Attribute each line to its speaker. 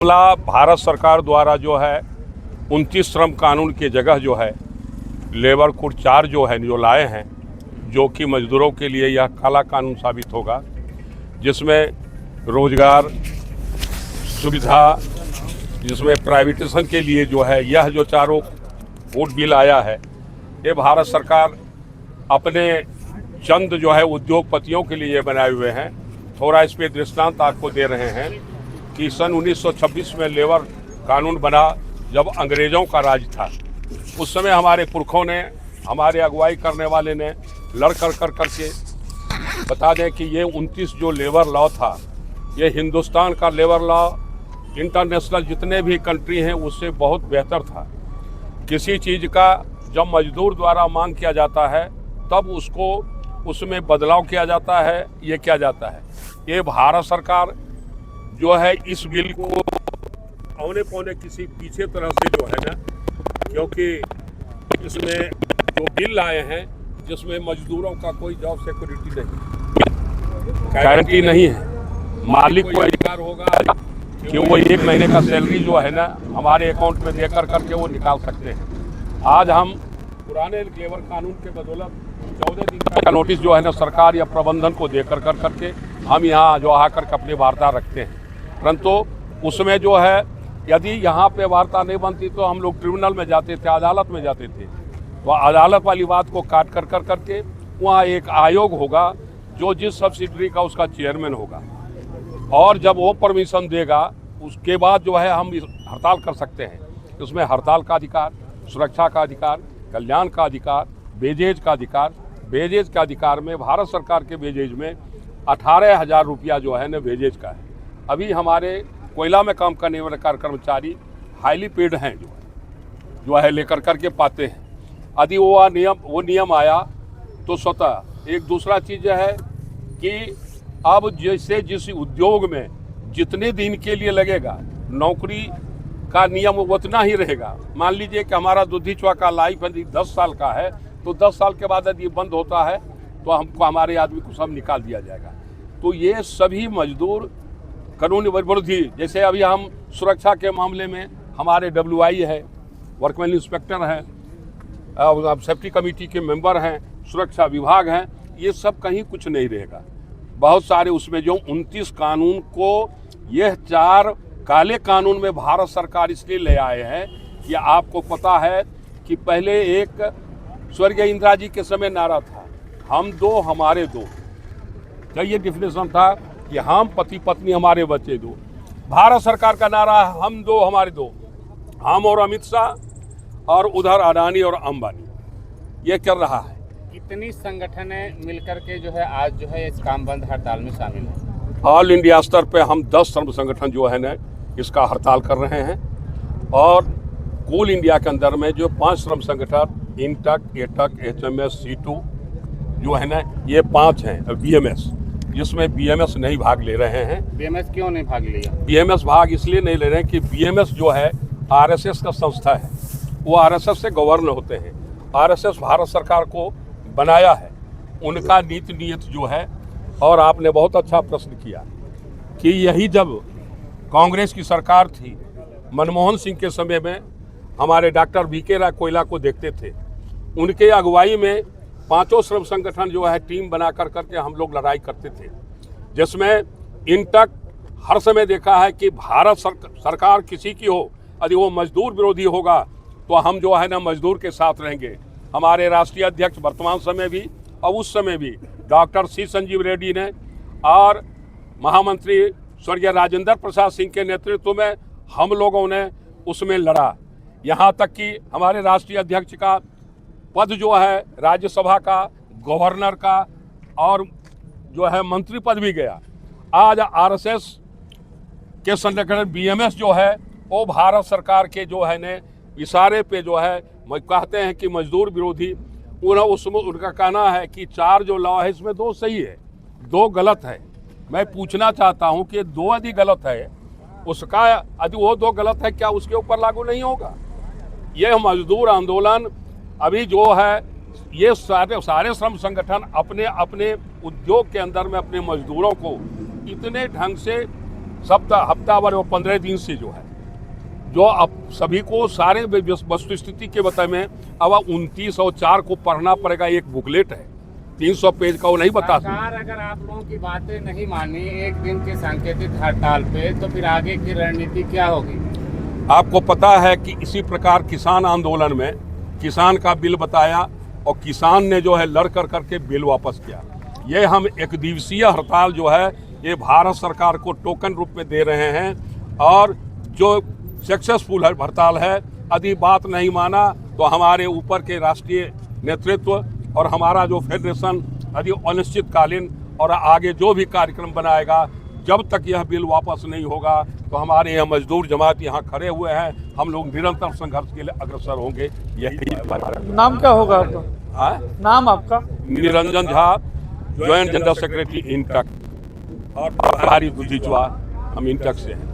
Speaker 1: मामला भारत सरकार द्वारा जो है 29 श्रम कानून की जगह जो है लेबर कोड 4 जो है जो लाए हैं, जो कि मजदूरों के लिए यह काला कानून साबित होगा, जिसमें रोजगार सुविधा, जिसमें प्राइवेटाइजेशन के लिए जो है यह जो चारों कोड बिल आया है, ये भारत सरकार अपने चंद जो है उद्योगपतियों के लिए बनाए हुए हैं। थोड़ा इस पर दृष्टांत आपको दे रहे हैं कि सन 1926 में लेबर कानून बना, जब अंग्रेज़ों का राज था। उस समय हमारे पुरखों ने, हमारे अगुवाई करने वाले ने लड़ करके बता दें कि ये 29 जो लेबर लॉ था, ये हिंदुस्तान का लेबर लॉ इंटरनेशनल जितने भी कंट्री हैं उससे बहुत बेहतर था। किसी चीज़ का जब मजदूर द्वारा मांग किया जाता है तब उसको उसमें बदलाव किया जाता है, ये किया जाता है। ये भारत सरकार जो है इस बिल को औने पौने किसी पीछे तरह से जो है ना, क्योंकि इसमें जो बिल लाए हैं जिसमें मजदूरों का कोई जॉब सिक्योरिटी नहीं, गारंटी नहीं है, मालिक को अधिकार होगा कि वो 1 महीने का सैलरी जो है ना हमारे अकाउंट में देकर करके वो निकाल सकते हैं। आज हम पुराने लेबर कानून के बदौलत 14 दिन का नोटिस जो है ना सरकार या प्रबंधन को देकर करके हम यहाँ जो आकर के अपनी वार्ता रखते हैं, परंतु उसमें जो है यदि यहाँ पे वार्ता नहीं बनती तो हम लोग ट्रिब्यूनल में जाते थे, अदालत में जाते थे। तो अदालत वाली बात को काट करके वहाँ एक आयोग होगा जो जिस सब्सिडरी का उसका चेयरमैन होगा, और जब वो परमिशन देगा उसके बाद जो है हम हड़ताल कर सकते हैं। उसमें हड़ताल का अधिकार, सुरक्षा का अधिकार, कल्याण का अधिकार, वेजेज का अधिकार। वेजेज के अधिकार में भारत सरकार के वेजेज में 18,000 रुपया जो है ना वेजेज का है। अभी हमारे कोयला में काम करने वाले कर्मचारी हाईली पेड हैं जो है लेकर करके पाते हैं। यदि वो नियम आया तो स्वतः एक दूसरा चीज़ है कि अब जैसे जिस उद्योग में जितने दिन के लिए लगेगा नौकरी का नियम उतना ही रहेगा। मान लीजिए कि हमारा दुधिचुआ का लाइफ यदि 10 साल का है तो 10 साल के बाद यदि बंद होता है तो हमको हमारे आदमी को सब निकाल दिया जाएगा। तो ये सभी मजदूर कानूनी विरोधी, जैसे अभी हम सुरक्षा के मामले में हमारे WI है, वर्कमैन इंस्पेक्टर हैं, सेफ्टी कमेटी के मेंबर हैं, सुरक्षा विभाग हैं, ये सब कहीं कुछ नहीं रहेगा। बहुत सारे उसमें जो 29 कानून को यह 4 काले कानून में भारत सरकार इसलिए ले आए हैं कि आपको पता है कि पहले एक स्वर्गीय इंदिरा जी के समय नारा था, हम 2 हमारे 2। तो ये डिफिनेशन था कि हम पति पत्नी हमारे बच्चे 2। भारत सरकार का नारा है हम 2 हमारे 2, हम और अमित शाह और उधर अडानी और अंबानी। ये कर रहा है।
Speaker 2: कितनी संगठनें मिलकर के जो है आज जो है इस काम बंद हड़ताल में शामिल हैं?
Speaker 1: ऑल इंडिया स्तर पे हम 10 श्रम संगठन जो है ना इसका हड़ताल कर रहे हैं, और कुल इंडिया के अंदर में जो 5 श्रम संगठन इंटक, एटक, HMS, C2 जो है ना ये 5 हैं। BMS, जिसमें BMS नहीं भाग ले रहे हैं।
Speaker 2: BMS क्यों नहीं भाग लिया?
Speaker 1: BMS भाग इसलिए नहीं ले रहे हैं कि BMS जो है RSS का संस्था है, वो RSS से गवर्न होते हैं। RSS भारत सरकार को बनाया है, उनका नीति नियत जो है। और आपने बहुत अच्छा प्रश्न किया कि यही जब कांग्रेस की सरकार थी, मनमोहन सिंह के समय में हमारे डॉक्टर VK राय कोयला को देखते थे, उनके अगुवाई में 5 श्रम संगठन जो है टीम बना करके हम लोग लड़ाई करते थे, जिसमें इंटक हर समय देखा है कि भारत सरकार किसी की हो, यदि वो मजदूर विरोधी होगा तो हम जो है ना मजदूर के साथ रहेंगे। हमारे राष्ट्रीय अध्यक्ष वर्तमान समय भी और उस समय भी डॉक्टर C. संजीव रेड्डी ने और महामंत्री स्वर्गीय राजेंद्र प्रसाद सिंह के नेतृत्व में हम लोगों ने उसमें लड़ा। यहाँ तक कि हमारे राष्ट्रीय अध्यक्ष का पद जो है राज्यसभा का, गवर्नर का और जो है मंत्री पद भी गया। आज RSS के संगठन BMS जो है वो भारत सरकार के जो है ने इशारे पे जो है कहते हैं कि मजदूर विरोधी। उसमें उनका कहना है कि 4 जो लॉ है इसमें 2 सही है, 2 गलत है। मैं पूछना चाहता हूं कि 2 यदि गलत है, उसका यदि वो 2 गलत है क्या उसके ऊपर लागू नहीं होगा? यह मजदूर आंदोलन अभी जो है ये सारे श्रम संगठन अपने अपने उद्योग के अंदर में अपने मजदूरों को इतने ढंग से हफ्तावार और 15 दिन से जो है, जो अब सभी को सारे वस्तु स्थिति के बताए में अब 29 और 4 को पढ़ना पड़ेगा। एक बुकलेट है 300 पेज का, वो नहीं बता सकता।
Speaker 2: सरकार अगर आप लोगों की बातें नहीं मानी एक दिन के सांकेतिक हड़ताल पे, तो फिर आगे की रणनीति क्या होगी?
Speaker 1: आपको पता है कि इसी प्रकार किसान आंदोलन में किसान का बिल बताया और किसान ने जो है लड़ कर करके बिल वापस किया। ये हम एक दिवसीय हड़ताल जो है ये भारत सरकार को टोकन रूप में दे रहे हैं, और जो सक्सेसफुल हड़ताल है, यदि बात नहीं माना तो हमारे ऊपर के राष्ट्रीय नेतृत्व और हमारा जो फेडरेशन यदि अनिश्चितकालीन और आगे जो भी कार्यक्रम बनाएगा, जब तक यह बिल वापस नहीं होगा तो हमारे यहाँ मजदूर जमात यहाँ खड़े हुए हैं। हम लोग निरंतर संघर्ष के लिए अग्रसर होंगे। यही
Speaker 3: नाम क्या होगा आपका?
Speaker 1: हाँ?
Speaker 3: नाम आपका?
Speaker 1: Niranjan Jha, joint general secretary INTUC, और प्रभारी बुद्धिचुआ, हम इंटक से हैं।